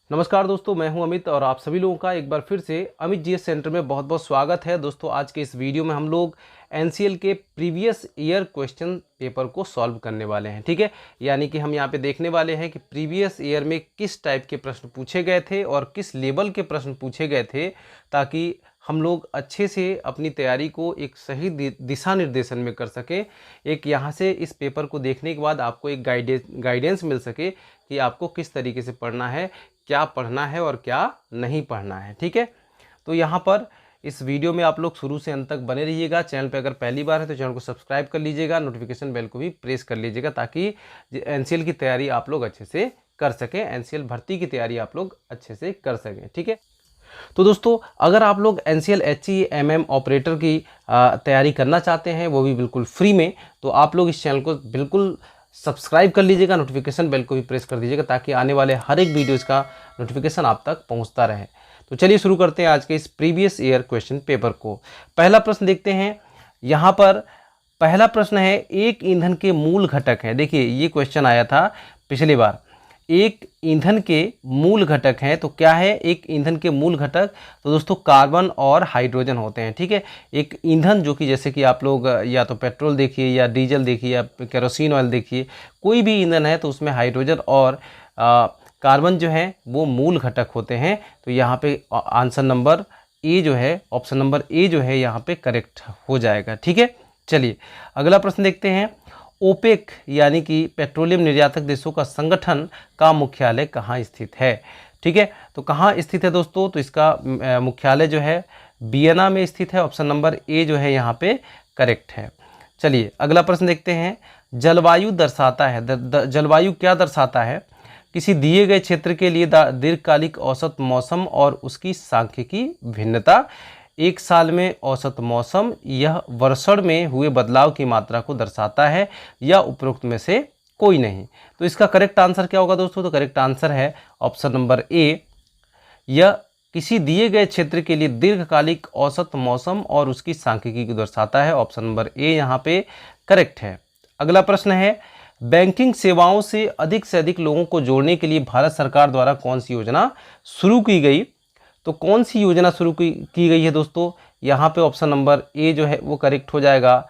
नमस्कार दोस्तों, मैं हूं अमित और आप सभी लोगों का एक बार फिर से अमित जीएस सेंटर में बहुत बहुत स्वागत है। दोस्तों, आज के इस वीडियो में हम लोग एनसीएल के प्रीवियस ईयर क्वेश्चन पेपर को सॉल्व करने वाले हैं। ठीक है, यानी कि हम यहाँ पे देखने वाले हैं कि प्रीवियस ईयर में किस टाइप के प्रश्न पूछे गए थे और किस लेवल के प्रश्न पूछे गए थे, ताकि हम लोग अच्छे से अपनी तैयारी को एक सही दिशा निर्देशन में कर सकें। एक यहाँ से इस पेपर को देखने के बाद आपको एक गाइडेंस मिल सके कि आपको किस तरीके से पढ़ना है, क्या पढ़ना है और क्या नहीं पढ़ना है। ठीक है, तो यहाँ पर इस वीडियो में आप लोग शुरू से अंत तक बने रहिएगा। चैनल पे अगर पहली बार है तो चैनल को सब्सक्राइब कर लीजिएगा, नोटिफिकेशन बेल को भी प्रेस कर लीजिएगा, ताकि एनसीएल की तैयारी आप लोग अच्छे से कर सकें, एनसीएल भर्ती की तैयारी आप लोग अच्छे से कर सकें। ठीक है, तो दोस्तों, अगर आप लोग एनसीएल HEMM ऑपरेटर की तैयारी करना चाहते हैं, वो भी बिल्कुल फ्री में, तो आप लोग इस चैनल को बिल्कुल सब्सक्राइब कर लीजिएगा, नोटिफिकेशन बेल को भी प्रेस कर दीजिएगा, ताकि आने वाले हर एक वीडियोज़ का नोटिफिकेशन आप तक पहुंचता रहे। तो चलिए शुरू करते हैं आज के इस प्रीवियस ईयर क्वेश्चन पेपर को। पहला प्रश्न देखते हैं। यहाँ पर पहला प्रश्न है, एक ईंधन के मूल घटक हैं। देखिए, ये क्वेश्चन आया था पिछली बार। एक ईंधन के मूल घटक हैं, तो क्या है एक ईंधन के मूल घटक? तो दोस्तों, कार्बन और हाइड्रोजन होते हैं। ठीक है, एक ईंधन जो कि जैसे कि आप लोग या तो पेट्रोल देखिए या डीजल देखिए या केरोसिन ऑयल देखिए, कोई भी ईंधन है तो उसमें हाइड्रोजन और कार्बन जो है वो मूल घटक होते हैं। तो यहाँ पे आंसर नंबर ए जो है, ऑप्शन नंबर ए जो है यहाँ पे करेक्ट हो जाएगा। ठीक है, चलिए अगला प्रश्न देखते हैं। ओपेक यानी कि पेट्रोलियम निर्यातक देशों का संगठन का मुख्यालय कहाँ स्थित है? ठीक है, तो कहाँ स्थित है दोस्तों? तो इसका मुख्यालय जो है वियना में स्थित है। ऑप्शन नंबर ए जो है यहाँ पे करेक्ट है। चलिए अगला प्रश्न देखते हैं। जलवायु दर्शाता है, जलवायु क्या दर्शाता है? किसी दिए गए क्षेत्र के लिए दीर्घकालिक औसत मौसम और उसकी सांख्यिकी भिन्नता। एक साल में औसत मौसम, यह वर्षण में हुए बदलाव की मात्रा को दर्शाता है, या उपरोक्त में से कोई नहीं। तो इसका करेक्ट आंसर क्या होगा दोस्तों? तो करेक्ट आंसर है ऑप्शन नंबर ए, यह किसी दिए गए क्षेत्र के लिए दीर्घकालिक औसत मौसम और उसकी सांख्यिकी को दर्शाता है। ऑप्शन नंबर ए यहाँ पे करेक्ट है। अगला प्रश्न है, बैंकिंग सेवाओं से अधिक लोगों को जोड़ने के लिए भारत सरकार द्वारा कौन सी योजना शुरू की गई? तो कौन सी योजना शुरू की गई है दोस्तों? यहाँ पे ऑप्शन नंबर ए जो है वो करेक्ट हो जाएगा।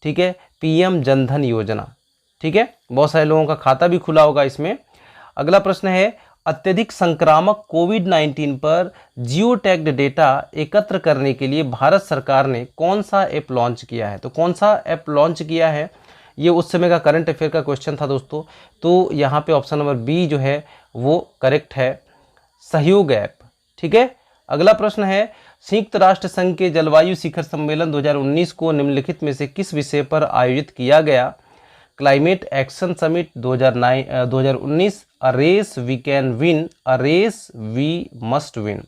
ठीक है, PM जनधन योजना। ठीक है, बहुत सारे लोगों का खाता भी खुला होगा इसमें। अगला प्रश्न है, अत्यधिक संक्रामक कोविड-19 पर जियो टैग्ड डेटा एकत्र करने के लिए भारत सरकार ने कौन सा ऐप लॉन्च किया है? तो कौन सा ऐप लॉन्च किया है? ये उस समय का करंट अफेयर का क्वेश्चन था दोस्तों। तो यहाँ पे ऑप्शन नंबर बी जो है वो करेक्ट है, सहयोग ऐप। ठीक है, अगला प्रश्न है, संयुक्त राष्ट्र संघ के जलवायु शिखर सम्मेलन 2019 को निम्नलिखित में से किस विषय पर आयोजित किया गया? Climate action summit 2019, a race we can win, a race we must win.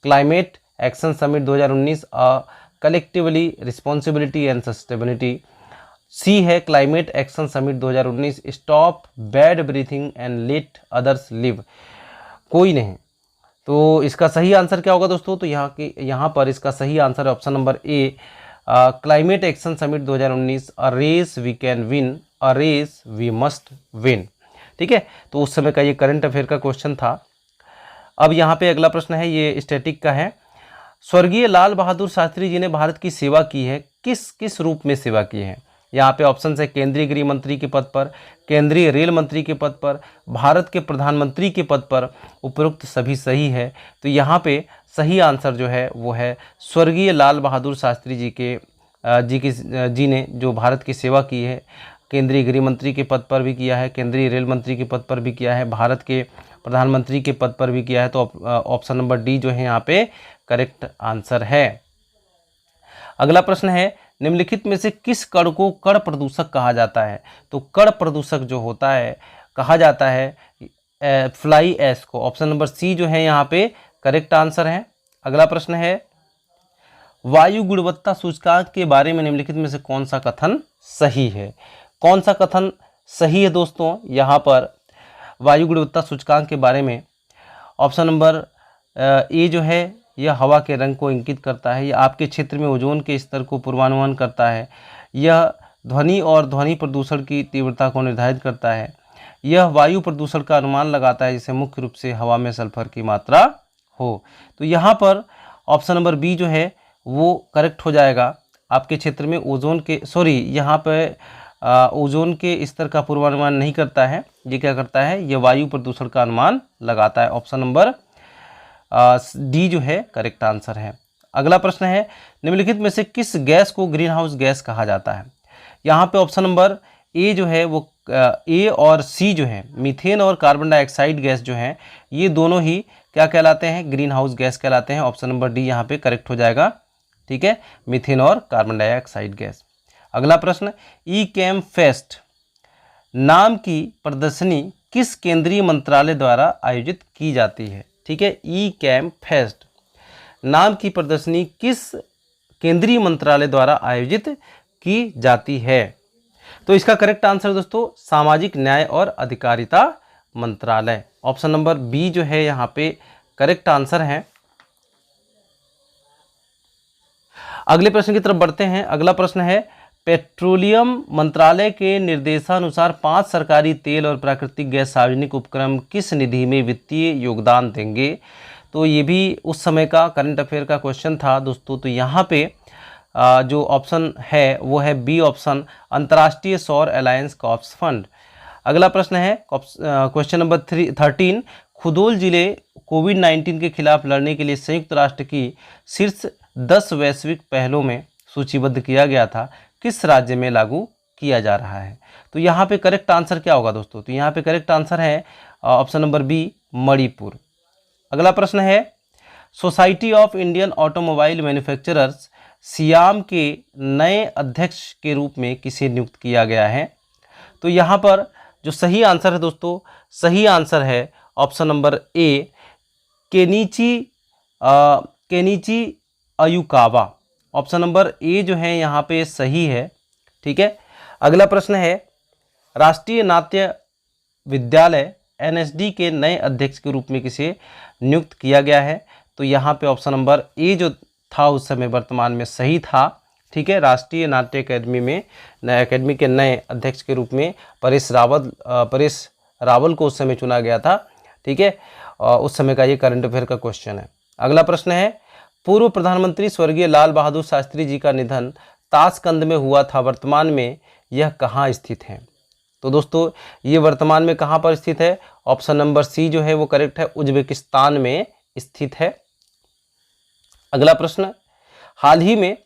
Climate action summit 2019, a collectively responsibility and sustainability. C है climate action summit 2019, stop bad breathing and let others live. कोई नहीं। तो इसका सही answer क्या होगा दोस्तों? तो यहाँ पर इसका सही आंसर है option number A, climate action summit 2019, a race we can win, a race we must win. ठीक है, तो उस समय का ये करंट अफेयर का क्वेश्चन था। अब यहाँ पे अगला प्रश्न है, ये स्टैटिक का है। स्वर्गीय लाल बहादुर शास्त्री जी ने भारत की सेवा की है, किस किस रूप में सेवा की है? यहाँ पे ऑप्शन है, केंद्रीय गृह मंत्री के पद पर, केंद्रीय रेल मंत्री के पद पर, भारत के प्रधानमंत्री के पद पर। उपरोक्त सभी सही है। तो यहाँ पे सही आंसर जो है वो है स्वर्गीय लाल बहादुर शास्त्री जी ने जो भारत की सेवा की है, केंद्रीय गृह मंत्री के पद पर भी किया है, केंद्रीय रेल मंत्री के पद पर भी किया है, भारत के प्रधानमंत्री के पद पर भी किया है। तो ऑप्शन नंबर डी जो है यहाँ पे करेक्ट आंसर है। अगला प्रश्न है, निम्नलिखित में से किस कण को कण प्रदूषक कहा जाता है? तो कण प्रदूषक जो होता है कहा जाता है फ्लाई ऐश को। ऑप्शन नंबर सी जो है यहाँ पे करेक्ट आंसर है। अगला प्रश्न है, वायु गुणवत्ता सूचकांक के बारे में निम्नलिखित में से कौन सा कथन सही है? कौन सा कथन सही है दोस्तों? यहाँ पर वायु गुणवत्ता सूचकांक के बारे में ऑप्शन नंबर ए जो है यह हवा के रंग को इंगित करता है, यह आपके क्षेत्र में ओजोन के स्तर को पूर्वानुमान करता है, यह ध्वनि और ध्वनि प्रदूषण की तीव्रता को निर्धारित करता है, यह वायु प्रदूषण का अनुमान लगाता है जिससे मुख्य रूप से हवा में सल्फर की मात्रा हो। तो यहाँ पर ऑप्शन नंबर बी जो है वो करेक्ट हो जाएगा। आपके क्षेत्र में ओजोन के यहाँ पे ओजोन के स्तर का पूर्वानुमान नहीं करता है, ये क्या करता है, ये वायु प्रदूषण का अनुमान लगाता है। ऑप्शन नंबर डी जो है करेक्ट आंसर है। अगला प्रश्न है, निम्नलिखित में से किस गैस को ग्रीन हाउस गैस कहा जाता है। यहाँ पे ऑप्शन नंबर ए जो है वो ए और सी जो है, मीथेन और कार्बन डाइऑक्साइड गैस जो है, ये दोनों ही क्या कहलाते हैं, ग्रीन हाउस गैस कहलाते हैं। ऑप्शन नंबर डी यहाँ पे करेक्ट हो जाएगा। ठीक है, मीथेन और कार्बन डाइऑक्साइड गैस। अगला प्रश्न, ई कैम फेस्ट नाम की प्रदर्शनी किस केंद्रीय मंत्रालय द्वारा आयोजित की जाती है। ठीक है, ई कैम फेस्ट नाम की प्रदर्शनी किस केंद्रीय मंत्रालय द्वारा आयोजित की जाती है। तो इसका करेक्ट आंसर दोस्तों सामाजिक न्याय और अधिकारिता मंत्रालय। ऑप्शन नंबर बी जो है यहाँ पे करेक्ट आंसर है। अगले प्रश्न की तरफ बढ़ते हैं। अगला प्रश्न है, पेट्रोलियम मंत्रालय के निर्देशानुसार 5 सरकारी तेल और प्राकृतिक गैस सार्वजनिक उपक्रम किस निधि में वित्तीय योगदान देंगे। तो ये भी उस समय का करंट अफेयर का क्वेश्चन था दोस्तों। तो यहाँ पे जो ऑप्शन है वो है बी ऑप्शन, अंतर्राष्ट्रीय सौर अलायंस कॉर्प्स फंड। अगला प्रश्न है क्वेश्चन नंबर 13, खुदोल जिले कोविड-19 के खिलाफ लड़ने के लिए संयुक्त राष्ट्र की शीर्ष 10 वैश्विक पहलों में सूचीबद्ध किया गया था, किस राज्य में लागू किया जा रहा है। तो यहाँ पे करेक्ट आंसर क्या होगा दोस्तों, तो यहाँ पे करेक्ट आंसर है ऑप्शन नंबर बी, मणिपुर। अगला प्रश्न है, society of Indian automobile manufacturers SIAM के नए अध्यक्ष के रूप में किसे नियुक्त किया गया है। तो यहाँ पर जो सही आंसर है दोस्तों, सही आंसर है ऑप्शन नंबर ए, केनिची अयुकावा। ऑप्शन नंबर ए जो है यहाँ पे सही है। ठीक है, अगला प्रश्न है, राष्ट्रीय नाट्य विद्यालय एनएसडी के नए अध्यक्ष के रूप में किसे नियुक्त किया गया है। तो यहाँ पे ऑप्शन नंबर ए जो था उस समय वर्तमान में सही था। ठीक है, राष्ट्रीय नाट्य अकेडमी में अकेडमी के नए अध्यक्ष के रूप में परेश रावल को उस समय चुना गया था। ठीक है, उस समय का ये करंट अफेयर का क्वेश्चन है। अगला प्रश्न है, पूर्व प्रधानमंत्री स्वर्गीय लाल बहादुर शास्त्री जी का निधन ताशकंद में हुआ था, वर्तमान में यह कहाँ स्थित है। तो दोस्तों ये वर्तमान में कहाँ पर स्थित है, ऑप्शन नंबर सी जो है वो करेक्ट है, उज्बेकिस्तान में स्थित है। अगला प्रश्न, हाल ही में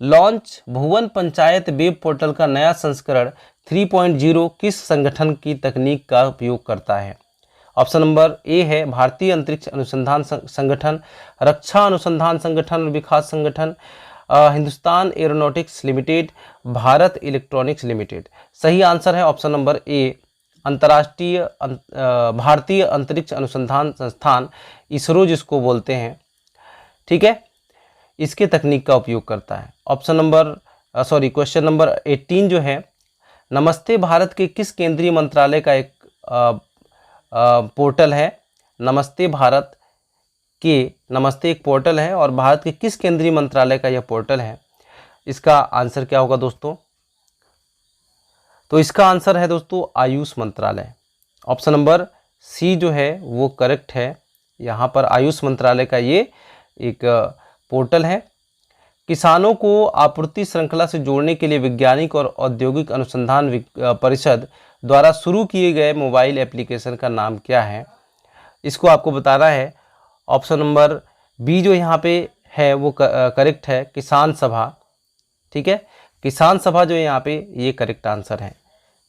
लॉन्च भुवन पंचायत वेब पोर्टल का नया संस्करण 3.0 किस संगठन की तकनीक का उपयोग करता है। ऑप्शन नंबर ए है भारतीय अंतरिक्ष अनुसंधान संगठन, रक्षा अनुसंधान संगठन और विकास संगठन, Hindustan aeronautics limited, Bharat electronics limited. सही आंसर है ऑप्शन नंबर ए, भारतीय अंतरिक्ष अनुसंधान संस्थान, इसरो जिसको बोलते हैं। ठीक है, इसके तकनीक का उपयोग करता है। क्वेश्चन नंबर 18 जो है, नमस्ते भारत के किस केंद्रीय मंत्रालय का एक पोर्टल है। नमस्ते एक पोर्टल है और भारत के किस केंद्रीय मंत्रालय का यह पोर्टल है। इसका आंसर क्या होगा दोस्तों, तो इसका आंसर है दोस्तों आयुष मंत्रालय। ऑप्शन नंबर सी जो है वो करेक्ट है। यहाँ पर आयुष मंत्रालय का ये एक पोर्टल है। किसानों को आपूर्ति श्रृंखला से जोड़ने के लिए वैज्ञानिक और औद्योगिक अनुसंधान परिषद द्वारा शुरू किए गए मोबाइल एप्लीकेशन का नाम क्या है, इसको आपको बताना है। ऑप्शन नंबर बी जो यहाँ पे है वो करेक्ट है, किसान सभा। ठीक है, किसान सभा जो यहाँ पे ये करेक्ट आंसर है।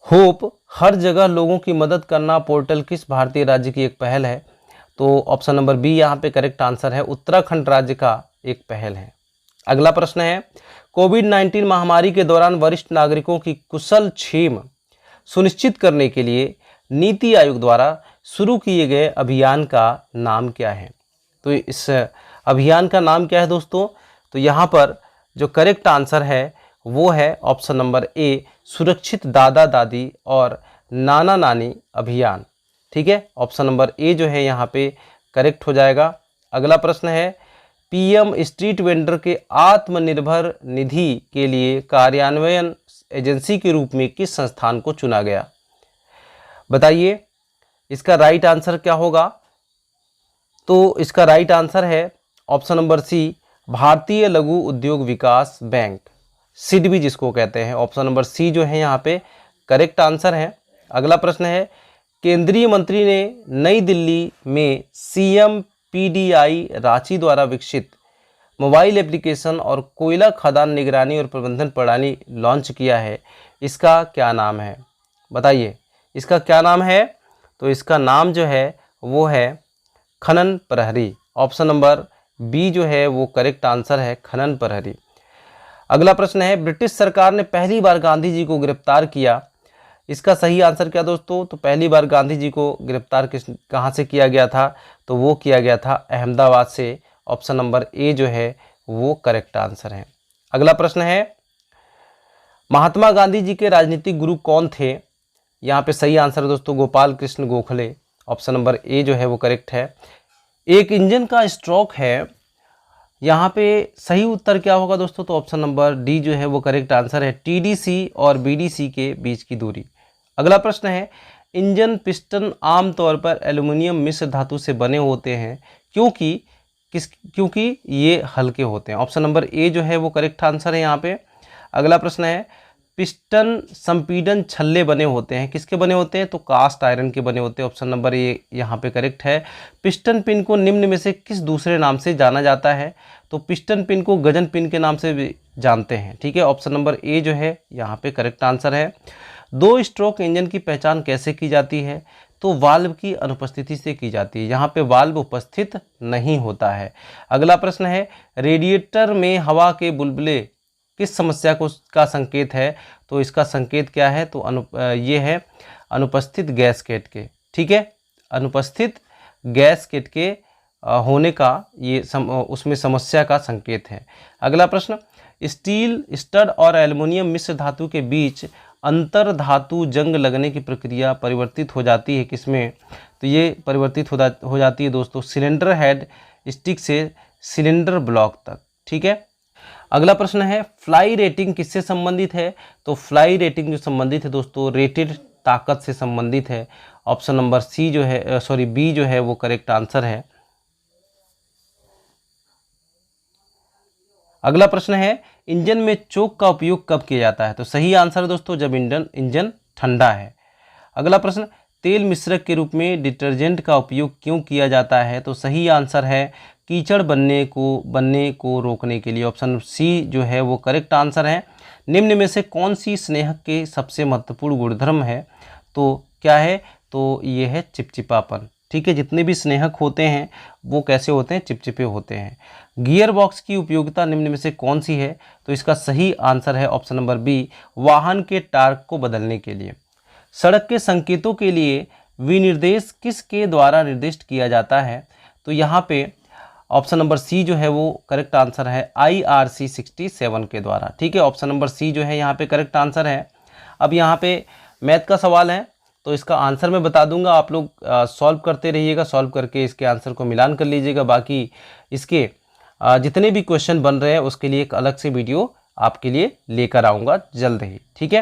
होप हर जगह लोगों की मदद करना पोर्टल किस भारतीय राज्य की एक पहल है। तो ऑप्शन नंबर बी यहाँ पे करेक्ट आंसर है, उत्तराखंड राज्य का एक पहल है। अगला प्रश्न है, कोविड-19 महामारी के दौरान वरिष्ठ नागरिकों की कुशल क्षेम सुनिश्चित करने के लिए नीति आयोग द्वारा शुरू किए गए अभियान का नाम क्या है। तो इस अभियान का नाम क्या है दोस्तों, तो यहाँ पर जो करेक्ट आंसर है वो है ऑप्शन नंबर ए, सुरक्षित दादा दादी और नाना नानी अभियान। ठीक है, ऑप्शन नंबर ए जो है यहाँ पे करेक्ट हो जाएगा। अगला प्रश्न है, पीएम स्ट्रीट वेंडर के आत्मनिर्भर निधि के लिए कार्यान्वयन एजेंसी के रूप में किस संस्थान को चुना गया। बताइए इसका राइट आंसर क्या होगा। तो इसका राइट आंसर है ऑप्शन नंबर सी, भारतीय लघु उद्योग विकास बैंक, सिडबी जिसको कहते हैं। ऑप्शन नंबर सी जो है यहाँ पे करेक्ट आंसर है। अगला प्रश्न है, केंद्रीय मंत्री ने नई दिल्ली में सीएम पीडीआई रांची द्वारा विकसित मोबाइल एप्लीकेशन और कोयला खदान निगरानी और प्रबंधन प्रणाली लॉन्च किया है, इसका क्या नाम है। बताइए इसका क्या नाम है। तो इसका नाम जो है वो है खनन प्रहरी। ऑप्शन नंबर बी जो है वो करेक्ट आंसर है, खनन प्रहरी। अगला प्रश्न है, ब्रिटिश सरकार ने पहली बार गांधी जी को गिरफ्तार किया, इसका सही आंसर क्या दोस्तों। तो पहली बार गांधी जी को गिरफ्तार कहाँ से किया गया था, तो वो किया गया था अहमदाबाद से। ऑप्शन नंबर ए जो है वो करेक्ट आंसर है। अगला प्रश्न है, महात्मा गांधी जी के राजनीतिक गुरु कौन थे। यहाँ पे सही आंसर है दोस्तों गोपाल कृष्ण गोखले। ऑप्शन नंबर ए जो है वो करेक्ट है। एक इंजन का स्ट्रोक है, यहाँ पे सही उत्तर क्या होगा दोस्तों। तो ऑप्शन नंबर डी जो है वो करेक्ट आंसर है, टीडीसी और बीडीसी के बीच की दूरी। अगला प्रश्न है, इंजन पिस्टन आमतौर पर एल्युमिनियम मिश्र धातु से बने होते हैं क्योंकि ये हल्के होते हैं। ऑप्शन नंबर ए जो है वो करेक्ट आंसर है यहाँ पे। अगला प्रश्न है, पिस्टन संपीड़न छल्ले बने होते हैं, किसके बने होते हैं। तो कास्ट आयरन के बने होते हैं। ऑप्शन नंबर ए यहाँ पे करेक्ट है। पिस्टन पिन को निम्न में से किस दूसरे नाम से जाना जाता है। तो पिस्टन पिन को गजन पिन के नाम से भी जानते हैं, ठीक है। ऑप्शन नंबर ए जो है यहाँ पे करेक्ट आंसर है। दो स्ट्रोक इंजन की पहचान कैसे की जाती है। तो वाल्व की अनुपस्थिति से की जाती है, यहाँ पे वाल्व उपस्थित नहीं होता है। अगला प्रश्न है, रेडिएटर में हवा के बुलबुले किस समस्या का संकेत है। तो इसका संकेत क्या है। तो ये है अनुपस्थित गैसकेट के, ठीक है। अनुपस्थित गैसकेट के होने का ये उसमें समस्या का संकेत है। अगला प्रश्न, स्टील स्टड और एल्युमिनियम मिश्र धातु के बीच अंतर धातु जंग लगने की प्रक्रिया परिवर्तित हो जाती है किसमें। तो ये परिवर्तित हो जाती है दोस्तों सिलेंडर हेड स्टिक से सिलेंडर ब्लॉक तक, ठीक है। अगला प्रश्न है, फ्लाई रेटिंग किससे संबंधित है। तो फ्लाई रेटिंग जो संबंधित है दोस्तों रेटेड ताकत से संबंधित है। ऑप्शन नंबर सी जो है बी जो है वो करेक्ट आंसर है। अगला प्रश्न है, इंजन में चोक का उपयोग कब किया जाता है। तो सही आंसर है दोस्तों जब इंजन ठंडा है। अगला प्रश्न, तेल मिश्रक के रूप में डिटर्जेंट का उपयोग क्यों किया जाता है। तो सही आंसर है कीचड़ बनने को रोकने के लिए। ऑप्शन सी जो है वो करेक्ट आंसर है। निम्न में से कौन सी स्नेहक के सबसे महत्वपूर्ण गुणधर्म है। तो क्या है। तो ये है चिपचिपापन, ठीक है। जितने भी स्नेहक होते हैं वो कैसे होते हैं, चिपचिपे होते हैं। गियर बॉक्स की उपयोगिता निम्न में से कौन सी है। तो इसका सही आंसर है ऑप्शन नंबर बी, वाहन के टार्क को बदलने के लिए। सड़क के संकेतों के लिए विनिर्देश किसके द्वारा निर्दिष्ट किया जाता है। तो यहाँ पे ऑप्शन नंबर सी जो है वो करेक्ट आंसर है, IRC 67 के द्वारा, ठीक है। ऑप्शन नंबर सी जो है यहाँ पे करेक्ट आंसर है। अब यहाँ पे मैथ का सवाल है तो इसका आंसर मैं बता दूंगा, आप लोग सॉल्व करते रहिएगा, सॉल्व करके इसके आंसर को मिलान कर लीजिएगा। बाकी इसके जितने भी क्वेश्चन बन रहे हैं उसके लिए एक अलग से वीडियो आपके लिए लेकर आऊँगा जल्द ही, ठीक है।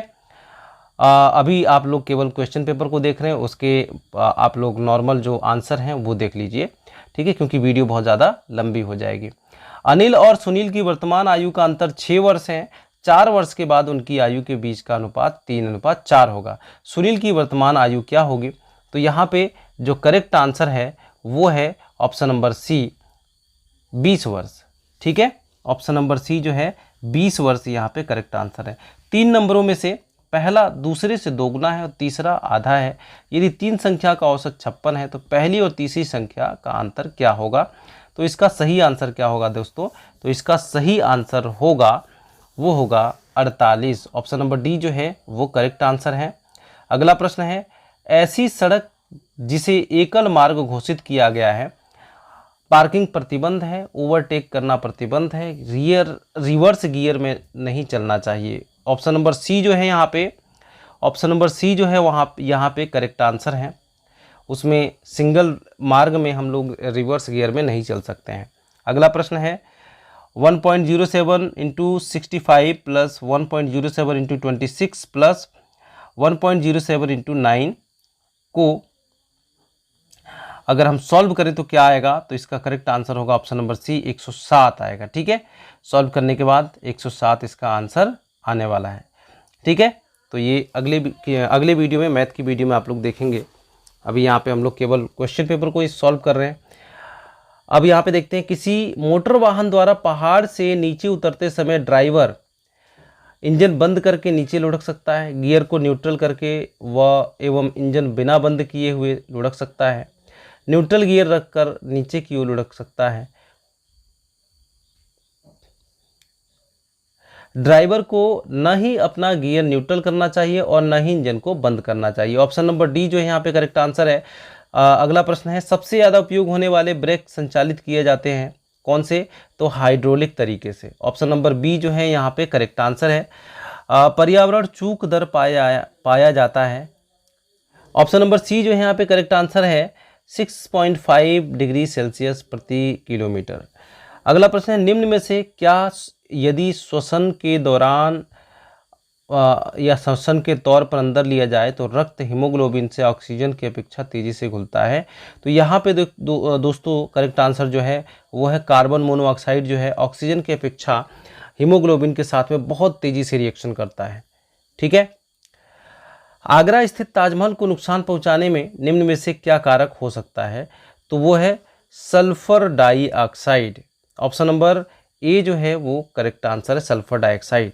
अभी आप लोग केवल क्वेश्चन पेपर को देख रहे हैं, उसके आप लोग नॉर्मल जो आंसर हैं वो देख लीजिए, ठीक है, क्योंकि वीडियो बहुत ज़्यादा लंबी हो जाएगी। अनिल और सुनील की वर्तमान आयु का अंतर 6 वर्ष है। 4 वर्ष के बाद उनकी आयु के बीच का अनुपात 3:4 होगा। सुनील की वर्तमान आयु क्या होगी। तो यहाँ पे जो करेक्ट आंसर है वो है ऑप्शन नंबर सी 20 वर्ष, ठीक है। ऑप्शन नंबर सी जो है 20 वर्ष यहाँ पे करेक्ट आंसर है। 3 नंबरों में से पहला दूसरे से दोगुना है और तीसरा आधा है। यदि 3 संख्या का औसत 56 है तो पहली और तीसरी संख्या का अंतर क्या होगा। तो इसका सही आंसर क्या होगा दोस्तों। तो इसका सही आंसर होगा वो होगा 48। ऑप्शन नंबर डी जो है वो करेक्ट आंसर है। अगला प्रश्न है, ऐसी सड़क जिसे एकल मार्ग घोषित किया गया है, पार्किंग प्रतिबंध है, ओवरटेक करना प्रतिबंध है, रिवर्स गियर में नहीं चलना चाहिए। ऑप्शन नंबर सी जो है ऑप्शन नंबर सी जो है यहाँ पे करेक्ट आंसर है। उसमें सिंगल मार्ग में हम लोग रिवर्स गियर में नहीं चल सकते हैं। अगला प्रश्न है, 1.07 × 65 प्लस 1.07 × 26 प्लस 1.07 × 9 को अगर हम सॉल्व करें तो क्या आएगा, तो इसका करेक्ट आंसर होगा ऑप्शन नंबर सी 107 आएगा। ठीक है, सॉल्व करने के बाद 107 इसका आंसर आने वाला है। ठीक है, तो ये अगले वीडियो में, मैथ की वीडियो में आप लोग देखेंगे। अभी यहाँ पे हम लोग केवल क्वेश्चन पेपर को ही सॉल्व कर रहे हैं। अब यहाँ पे देखते हैं, किसी मोटर वाहन द्वारा पहाड़ से नीचे उतरते समय ड्राइवर इंजन बंद करके नीचे लुढ़क सकता है, गियर को न्यूट्रल करके एवं इंजन बिना बंद किए हुए लुढ़क सकता है, न्यूट्रल गियर रखकर नीचे की ओर लुढ़क सकता है। ड्राइवर को न ही अपना गियर न्यूट्रल करना चाहिए और न ही इंजन को बंद करना चाहिए। ऑप्शन नंबर डी जो है यहाँ पे करेक्ट आंसर है। अगला प्रश्न है, सबसे ज़्यादा उपयोग होने वाले ब्रेक संचालित किए जाते हैं कौन से, तो हाइड्रोलिक तरीके से। ऑप्शन नंबर बी जो है यहाँ पे करेक्ट आंसर है। पर्यावरण चूक दर पाया जाता है। ऑप्शन नंबर सी जो है यहाँ पे करेक्ट आंसर है, 6.5 डिग्री सेल्सियस प्रति किलोमीटर। अगला प्रश्न है, निम्न में से क्या यदि श्वसन के दौरान या श्वसन के तौर पर अंदर लिया जाए तो रक्त हीमोग्लोबिन से ऑक्सीजन की अपेक्षा तेज़ी से घुलता है। तो यहाँ पे दोस्तों करेक्ट आंसर जो है वो है कार्बन मोनोऑक्साइड जो है ऑक्सीजन की अपेक्षा हीमोग्लोबिन के साथ में बहुत तेज़ी से रिएक्शन करता है। ठीक है, आगरा स्थित ताजमहल को नुकसान पहुंचाने में निम्न में से क्या कारक हो सकता है, तो वो है सल्फर डाइऑक्साइड। ऑप्शन नंबर ए जो है वो करेक्ट आंसर है, सल्फर डाइऑक्साइड।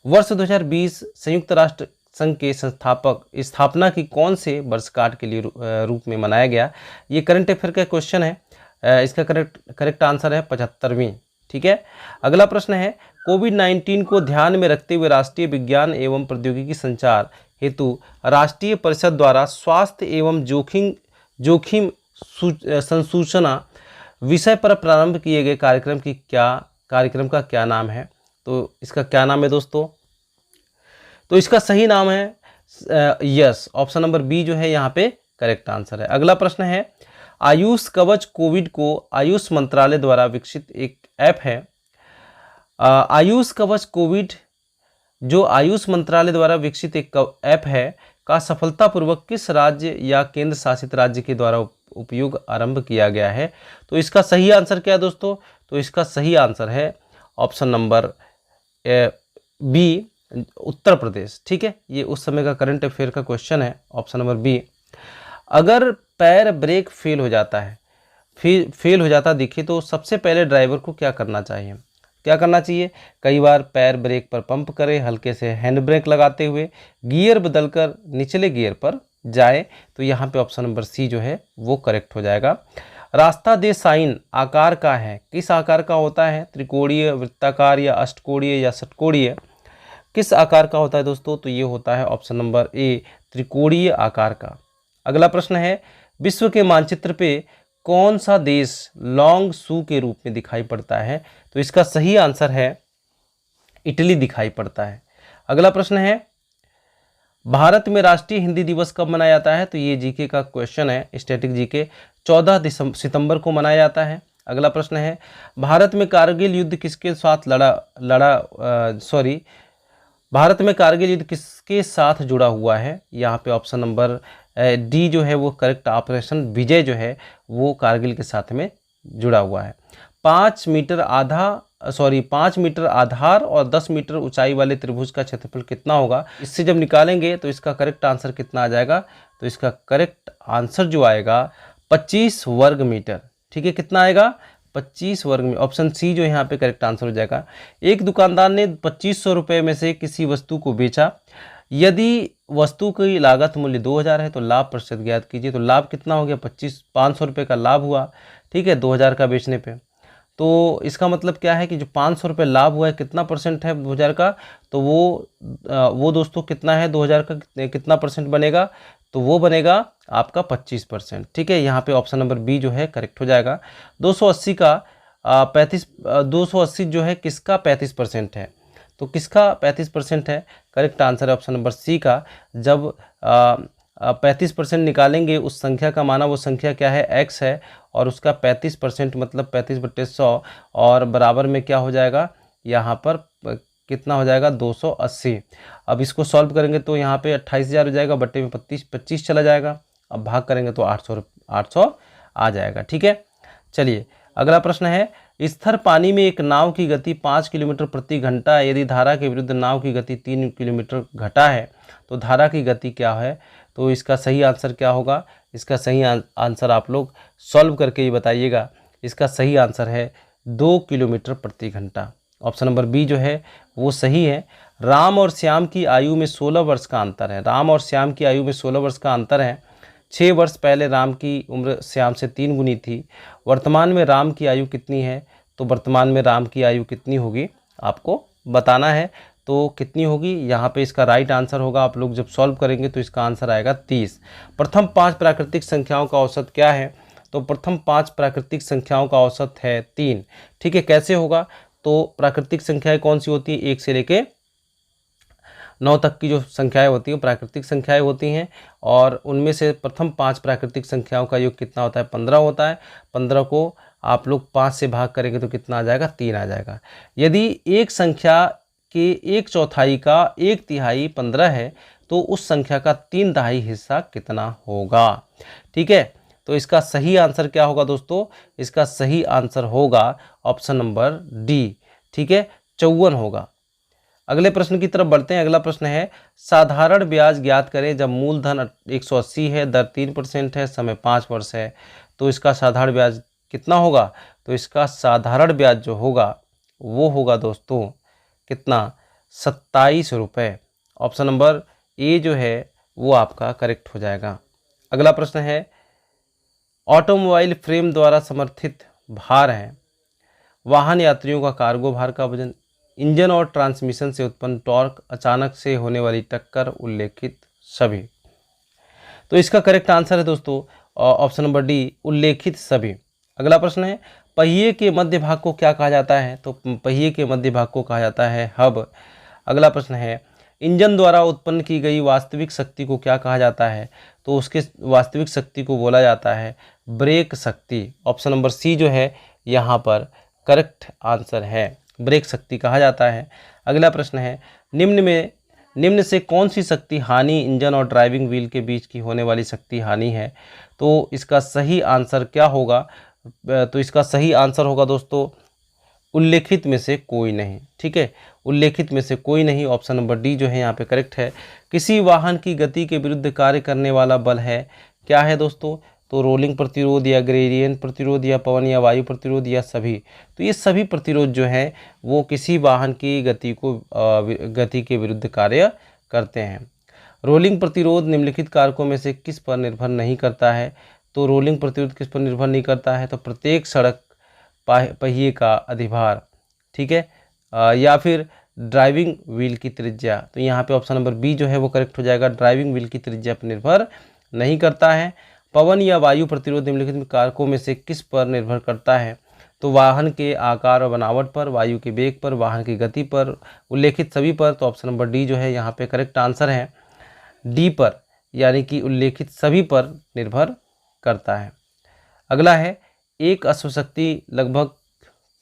वर्ष 2020 संयुक्त राष्ट्र संघ के स्थापना की कौन से वर्षगांठ के लिए रूप में मनाया गया। ये करंट अफेयर का क्वेश्चन है। इसका करेक्ट आंसर है 75वीं। ठीक है, अगला प्रश्न है, कोविड-19 को ध्यान में रखते हुए राष्ट्रीय विज्ञान एवं प्रौद्योगिकी संचार हेतु राष्ट्रीय परिषद द्वारा स्वास्थ्य एवं जोखिम संसूचना विषय पर प्रारंभ किए गए कार्यक्रम का क्या नाम है। तो इसका क्या नाम है दोस्तों, तो इसका सही नाम है यस, ऑप्शन नंबर बी जो है यहाँ पे करेक्ट आंसर है। अगला प्रश्न है, आयुष कवच कोविड को आयुष मंत्रालय द्वारा विकसित एक ऐप है। आयुष कवच कोविड जो आयुष मंत्रालय द्वारा विकसित एक ऐप है का सफलतापूर्वक किस राज्य या केंद्र शासित राज्य के द्वारा उपयोग आरंभ किया गया है। तो इसका सही आंसर क्या है दोस्तों, तो इसका सही आंसर है option number B, Uttar Pradesh. ठीक है, ये उस समय का करंट अफेयर का क्वेश्चन है, ऑप्शन नंबर बी। अगर पैर ब्रेक फेल हो जाता दिखे तो सबसे पहले ड्राइवर को क्या करना चाहिए। कई बार पैर ब्रेक पर पंप करे, हल्के से हैंड ब्रेक लगाते हुए गियर बदलकर निचले गियर पर जाए। तो यहाँ पे ऑप्शन नंबर सी जो है वो करेक्ट हो जाएगा। रास्ता दे साइन आकार का है, किस आकार का होता है, त्रिकोणीय, वृत्ताकार या अष्टकोणीय या षटकोणीय, किस आकार का होता है दोस्तों, तो ये होता है ऑप्शन नंबर ए, त्रिकोणीय आकार का। अगला प्रश्न है, विश्व के मानचित्र पे कौन सा देश लॉन्ग शू के रूप में दिखाई पड़ता है। तो इसका सही आंसर है इटली दिखाई पड़ता है। अगला प्रश्न है, भारत में राष्ट्रीय हिंदी दिवस कब मनाया जाता है। तो ये जीके का क्वेश्चन है, स्टैटिक जीके। 14 सितंबर को मनाया जाता है। अगला प्रश्न है, भारत में कारगिल युद्ध किसके साथ जुड़ा हुआ है। यहाँ पे ऑप्शन नंबर डी जो है वो करेक्ट, ऑपरेशन विजय जो है वो कारगिल के साथ में जुड़ा हुआ है। 5 मीटर आधार और 10 मीटर ऊंचाई वाले त्रिभुज का क्षेत्रफल कितना होगा। इससे जब निकालेंगे तो इसका करेक्ट आंसर कितना आ जाएगा, तो इसका करेक्ट आंसर जो आएगा 25 वर्ग मीटर। ठीक है, कितना आएगा, 25 वर्ग मीटर। ऑप्शन सी जो यहाँ पे करेक्ट आंसर हो जाएगा। एक दुकानदार ने 2500 रुपये में से किसी वस्तु को बेचा। यदि वस्तु की लागत मूल्य 2000 है तो लाभ प्रतिशत ज्ञात कीजिए। तो लाभ कितना हो गया, 500 रुपये का लाभ हुआ। ठीक है, 2000 का बेचने पे। तो इसका मतलब क्या है कि जो 500 रुपये लाभ हुआ है, कितना परसेंट है 2000 का, तो वो दोस्तों कितना है 2000 का कितना परसेंट बनेगा, तो वो बनेगा आपका 25%। ठीक है, यहाँ पे ऑप्शन नंबर बी जो है करेक्ट हो जाएगा। 280 का 280 जो है किसका 35% है, तो किसका 35% है, करेक्ट आंसर है ऑप्शन नंबर सी का। जब 35% निकालेंगे उस संख्या का माना वो संख्या क्या है, x है, और उसका 35% मतलब 35/100 और बराबर में क्या हो जाएगा, यहाँ पर कितना हो जाएगा 280। अब इसको सॉल्व करेंगे तो यहाँ पे 28,000 हो जाएगा, बट्टे में 25 चला जाएगा। अब भाग करेंगे तो 800 आ जाएगा। ठीक है, चलिए अगला प्रश्न है, स्थिर पानी में एक नाव की गति 5 किलोमीटर प्रति घंटा है, यदि धारा के विरुद्ध नाव की गति 3 किलोमीटर घटा है तो धारा की गति क्या है? तो इसका सही आंसर क्या होगा? इसका सही आंसर आप लोग सॉल्व करके ही बताइएगा। इसका सही आंसर है 2 किलोमीटर प्रति घंटा। ऑप्शन नंबर बी जो है वो सही है। राम और श्याम की आयु में 16 वर्ष का अंतर है। राम और श्याम की आयु में 16 वर्ष का अंतर है। 6 वर्ष पहले राम की उम्र श्याम से 3 गुनी थी। वर्तमान में राम की आयु कितनी है? तो वर्तमान में राम की आयु कितनी होगी आपको बताना है। तो कितनी होगी यहाँ पे इसका राइट आंसर होगा, आप लोग जब सॉल्व करेंगे तो इसका आंसर आएगा 30। प्रथम 5 प्राकृतिक संख्याओं का औसत क्या है? तो प्रथम 5 प्राकृतिक संख्याओं का औसत है 3। ठीक है, कैसे होगा? तो प्राकृतिक संख्याएं कौन सी होती है? 1 से लेके 9 तक की जो संख्याएं होती हैं प्राकृतिक संख्याएं होती हैं, और उनमें से प्रथम 5 प्राकृतिक संख्याओं का योग कितना होता है? 15 होता है। 15 को आप लोग 5 से भाग करेंगे तो कितना आ जाएगा? 3 आ जाएगा। यदि एक संख्या के 1/4 का 1/3 15 है तो उस संख्या का 3/4 हिस्सा कितना होगा? ठीक है, तो इसका सही आंसर क्या होगा दोस्तों? इसका सही आंसर होगा ऑप्शन नंबर डी। ठीक है, 54 होगा। अगले प्रश्न की तरफ बढ़ते हैं। अगला प्रश्न है, साधारण ब्याज ज्ञात करें जब मूलधन 180 है, दर 3% है, समय 5 वर्ष है। तो इसका साधारण ब्याज कितना होगा? तो इसका साधारण ब्याज जो होगा वो होगा दोस्तों कितना? 27 रुपये। ऑप्शन नंबर ए जो है वो आपका करेक्ट हो जाएगा। अगला प्रश्न है, ऑटोमोबाइल फ्रेम द्वारा समर्थित भार है। वाहन यात्रियों का कार्गो भार का वजन, इंजन और ट्रांसमिशन से उत्पन्न टॉर्क, अचानक से होने वाली टक्कर, उल्लेखित सभी। तो इसका करेक्ट आंसर है दोस्तों ऑप्शन नंबर डी, उल्लेखित सभी। अगला प्रश्न है, पहिए के मध्य भाग को क्या कहा जाता है? तो पहिए के मध्य भाग को कहा जाता है हब। अगला प्रश्न है, इंजन द्वारा उत्पन्न की गई वास्तविक शक्ति को क्या कहा जाता है? तो उसके वास्तविक शक्ति को बोला जाता है ब्रेक शक्ति। ऑप्शन नंबर सी जो है यहाँ पर करेक्ट आंसर है, ब्रेक शक्ति कहा जाता है। अगला प्रश्न है, निम्न से कौन सी शक्ति हानि इंजन और ड्राइविंग व्हील के बीच की होने वाली शक्ति हानि है? तो इसका सही आंसर क्या होगा? तो इसका सही आंसर होगा दोस्तों उल्लेखित में से कोई नहीं। ठीक है, उल्लेखित में से कोई नहीं, ऑप्शन नंबर डी जो है यहाँ पे करेक्ट है। किसी वाहन की गति के विरुद्ध कार्य करने वाला बल है, क्या है दोस्तों? तो रोलिंग प्रतिरोध या ग्रेडियंट प्रतिरोध या पवन या वायु प्रतिरोध या सभी। तो ये सभी प्रतिरोध जो हैं वो किसी वाहन की गति के विरुद्ध कार्य करते हैं। रोलिंग प्रतिरोध निम्नलिखित कारकों में से किस पर निर्भर नहीं करता है? तो रोलिंग प्रतिरोध किस पर निर्भर नहीं करता है? तो प्रत्येक सड़क पहिए का अधिभार, ठीक है, या फिर ड्राइविंग व्हील की त्रिज्या। तो यहाँ पे ऑप्शन नंबर बी जो है वो करेक्ट हो जाएगा, ड्राइविंग व्हील की त्रिज्या पर निर्भर नहीं करता है। पवन या वायु प्रतिरोध निम्नलिखित कारकों में से किस पर निर्भर करता है? तो वाहन के आकार और बनावट पर, वायु के वेग पर, वाहन की गति पर, उल्लेखित सभी पर। तो ऑप्शन नंबर डी जो है यहाँ पे करेक्ट आंसर है, डी पर, यानी कि उल्लेखित सभी पर निर्भर करता है। अगला है, एक अश्वशक्ति लगभग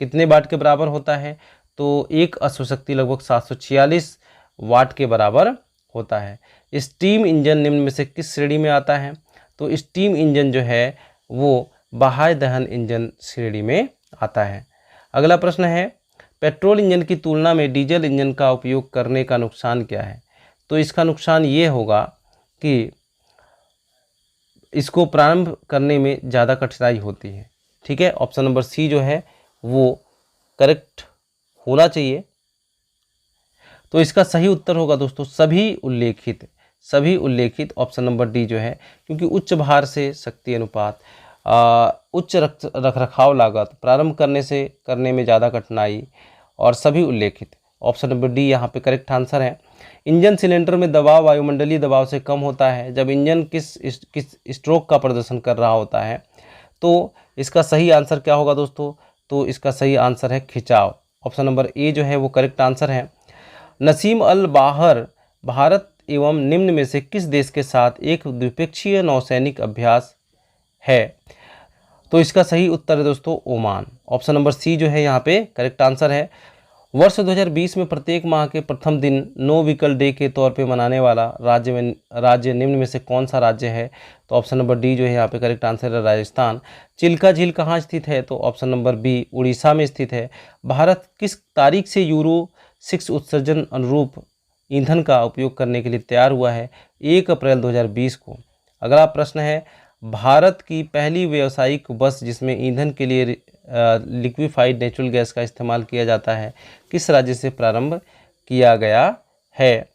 कितने वाट के बराबर होता है? तो एक अश्वशक्ति लगभग 746 वाट के बराबर होता है। स्टीम इंजन निम्न में से किस श्रेणी में आता है? तो स्टीम इंजन जो है वो बाह्य दहन इंजन श्रेणी में आता है। अगला प्रश्न है, पेट्रोल इंजन की तुलना में डीजल इंजन का उपयोग करने का नुकसान क्या है? तो इसका नुकसान ये होगा कि इसको प्रारंभ करने में ज़्यादा कठिनाई होती है। ठीक है, ऑप्शन नंबर सी जो है वो करेक्ट होना चाहिए। तो इसका सही उत्तर होगा दोस्तों सभी उल्लेखित ऑप्शन नंबर डी जो है, क्योंकि उच्च भार से शक्ति अनुपात, उच्च रखरखाव लागत, प्रारंभ करने में ज़्यादा कठिनाई, और सभी उल्लेखित। ऑप्शन नंबर डी यहाँ पे करेक्ट आंसर है। इंजन सिलेंडर में दबाव वायुमंडलीय दबाव से कम होता है जब इंजन किस स्ट्रोक का प्रदर्शन कर रहा होता है? तो इसका सही आंसर क्या होगा दोस्तों? तो इसका सही आंसर है खिंचाव। ऑप्शन नंबर ए जो है वो करेक्ट आंसर है। नसीम अल बाहर भारत एवं निम्न में से किस देश के साथ एक द्विपक्षीय नौसैनिक अभ्यास है? तो इसका सही उत्तर है दोस्तों ओमान। ऑप्शन नंबर सी जो है यहाँ पे करेक्ट आंसर है। वर्ष 2020 में प्रत्येक माह के प्रथम दिन नो व्हीकल डे के तौर पे मनाने वाला राज्य निम्न में से कौन सा राज्य है? तो ऑप्शन नंबर डी जो है यहाँ पे करेक्ट आंसर है राजस्थान। चिल्का झील कहाँ स्थित है? तो ऑप्शन नंबर बी उड़ीसा में स्थित है। भारत किस तारीख से यूरो 6 उत्सर्जन अनुरूप ईंधन का उपयोग करने के लिए तैयार हुआ है? 1 अप्रैल 2020 को। अगला प्रश्न है, भारत की पहली व्यावसायिक बस जिसमें ईंधन के लिए लिक्विफाइड नेचुरल गैस का इस्तेमाल किया जाता है, किस राज्य से प्रारंभ किया गया है?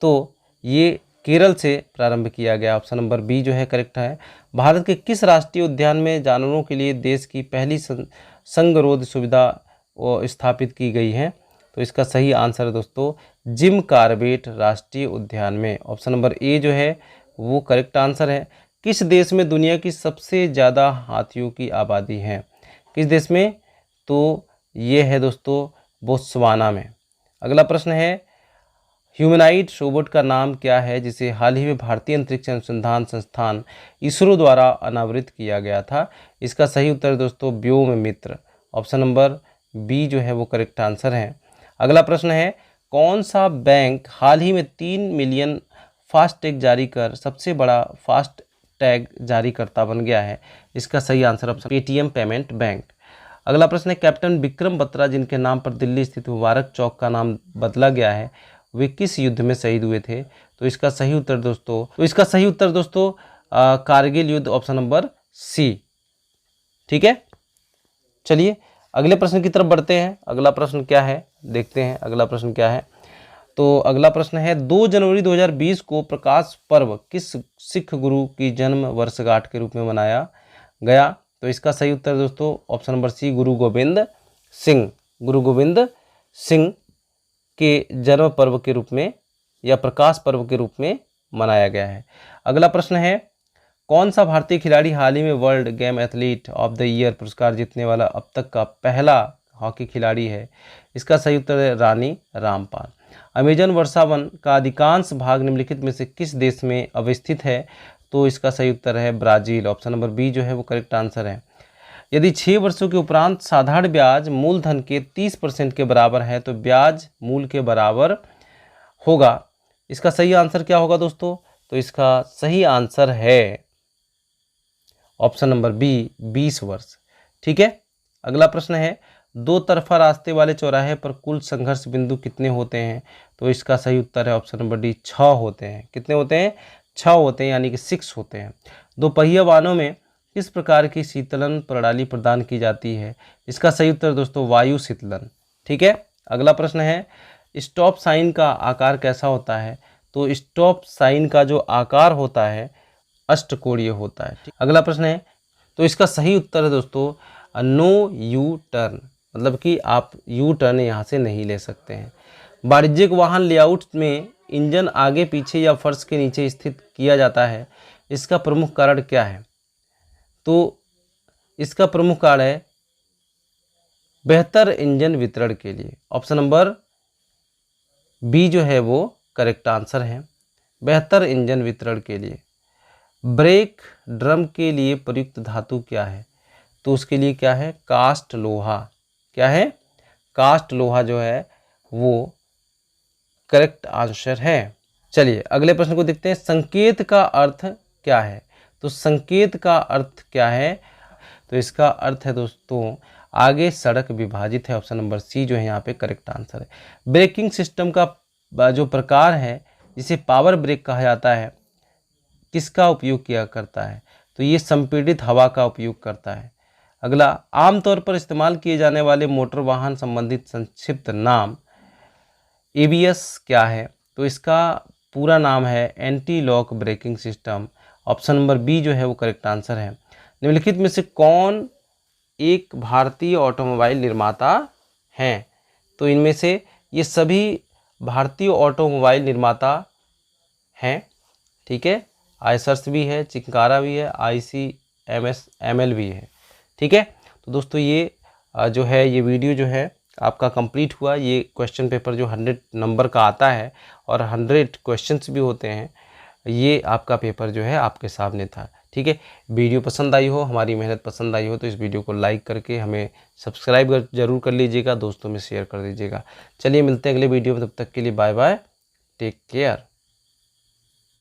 तो ये केरल से प्रारंभ किया गया। ऑप्शन नंबर बी जो है करेक्ट है। भारत के किस राष्ट्रीय उद्यान में जानवरों के लिए देश की पहली संगरोध सुविधा स्थापित की गई है? तो इसका सही आंसर है दोस्तों जिम कॉर्बेट राष्ट्रीय उद्यान में। ऑप्शन नंबर ए जो है वो करेक्ट आंसर है। किस देश में दुनिया की सबसे ज़्यादा हाथियों की आबादी है? किस देश में? तो ये है दोस्तों बोत्सवाना में। अगला प्रश्न है, ह्यूमनॉइड रोबोट का नाम क्या है जिसे हाल ही में भारतीय अंतरिक्ष अनुसंधान संस्थान इसरो द्वारा अनावृत किया गया था? इसका सही उत्तर दोस्तों व्योममित्र। ऑप्शन नंबर बी जो है वो करेक्ट आंसर है। अगला प्रश्न है, कौन सा बैंक हाल ही में 3 मिलियन फास्टैग जारी कर सबसे बड़ा फास्ट टैग जारी करता बन गया है? इसका सही answer option Paytm payment bank. अगला प्रश्न है, कैप्टन विक्रम बत्रा जिनके नाम पर दिल्ली स्थित मुबारक चौक का नाम बदला गया है, वे किस युद्ध में शहीद हुए थे? तो इसका सही उत्तर दोस्तों कारगिल युद्ध। Option number C. ठीक है, चलिए अगले प्रश्न की तरफ बढ़ते हैं। अगला प्रश्न क्या है देखते हैं। अगला प्रश्न क्या है? तो अगला प्रश्न है, 2 जनवरी 2020 को प्रकाश पर्व किस सिख गुरु की जन्म वर्षगांठ के रूप में मनाया गया? तो इसका सही उत्तर दोस्तों ऑप्शन नंबर सी गुरु गोविंद सिंह के जन्म पर्व के रूप में या प्रकाश पर्व के रूप में मनाया गया है। अगला प्रश्न है, कौन सा भारतीय खिलाड़ी हाल ही में world game athlete of the year पुरस्कार जीतने वाला अब तक का पहला हॉकी खिलाड़ी है? इसका सही उत्तर है रानी रामपाल। अमेजन वर्षा वन का अधिकांश भाग निम्नलिखित में से किस देश में अवस्थित है? तो इसका सही उत्तर है ब्राज़ील। ऑप्शन नंबर बी जो है वो करेक्ट आंसर है। यदि 6 वर्षों के उपरांत साधारण ब्याज मूलधन के 30% के बराबर है तो ब्याज मूल के बराबर होगा। इसका सही आंसर क्या होगा दोस्तों? तो इसका सही आंसर है ऑप्शन नंबर बी 20 वर्ष। ठीक है, अगला प्रश्न है, 2 तरफा रास्ते वाले चौराहे पर कुल संघर्ष बिंदु कितने होते हैं? तो इसका सही उत्तर है ऑप्शन नंबर डी 6 होते हैं। कितने होते हैं? 6 होते हैं, यानी कि 6 होते हैं। 2 पहिया वाहनों में किस प्रकार की शीतलन प्रणाली प्रदान की जाती है? इसका सही उत्तर दोस्तों वायु शीतलन। ठीक है, अगला प्रश्न है, स्टॉप साइन का आकार कैसा होता है? तो स्टॉप साइन का जो आकार होता है अष्टकोणीय होता है। अगला प्रश्न है, तो इसका सही उत्तर है दोस्तों नो यू टर्न, मतलब कि आप यू टर्न यहाँ से नहीं ले सकते हैं। वाणिज्यिक वाहन लेआउट में इंजन आगे पीछे या फर्श के नीचे स्थित किया जाता है, इसका प्रमुख कारण क्या है? तो इसका प्रमुख कारण है बेहतर इंजन वितरण के लिए। ऑप्शन नंबर बी जो है वो करेक्ट आंसर है, बेहतर इंजन वितरण के लिए। ब्रेक ड्रम के लिए प्रयुक्त धातु क्या है? तो उसके लिए क्या है? कास्ट लोहा। क्या है? कास्ट लोहा जो है वो करेक्ट आंसर है। चलिए अगले प्रश्न को देखते हैं, संकेत का अर्थ क्या है? तो संकेत का अर्थ क्या है? तो इसका अर्थ है दोस्तों आगे सड़क विभाजित है। ऑप्शन नंबर सी जो है यहाँ पे करेक्ट आंसर है। ब्रेकिंग सिस्टम का जो प्रकार है जिसे पावर ब्रेक कहा जाता है, किसका उपयोग किया करता है? तो ये संपीड़ित हवा का उपयोग करता है। अगला, आमतौर पर इस्तेमाल किए जाने वाले मोटर वाहन संबंधित संक्षिप्त नाम ABS क्या है? तो इसका पूरा नाम है anti lock braking system. Option number B जो है वो करेक्ट आंसर है। निम्नलिखित में से कौन एक भारतीय ऑटोमोबाइल निर्माता हैं? तो इनमें से ये सभी भारतीय ऑटोमोबाइल निर्माता हैं। ठीक है, आयसर्स भी है, चिंकारा भी है, ICML भी है। ठीक है, तो दोस्तों ये जो है ये वीडियो जो है आपका कंप्लीट हुआ। ये क्वेश्चन पेपर जो 100 नंबर का आता है और 100 क्वेश्चंस भी होते हैं, ये आपका पेपर जो है आपके सामने था। ठीक है। वीडियो पसंद आई हो, हमारी मेहनत पसंद आई हो तो इस वीडियो को लाइक करके हमें सब्सक्राइब जरूर कर लीजिएगा, दोस्तों में शेयर कर दीजिएगा। चलिए मिलते हैं अगले वीडियो में, तब तक के लिए बाय बाय, टेक केयर।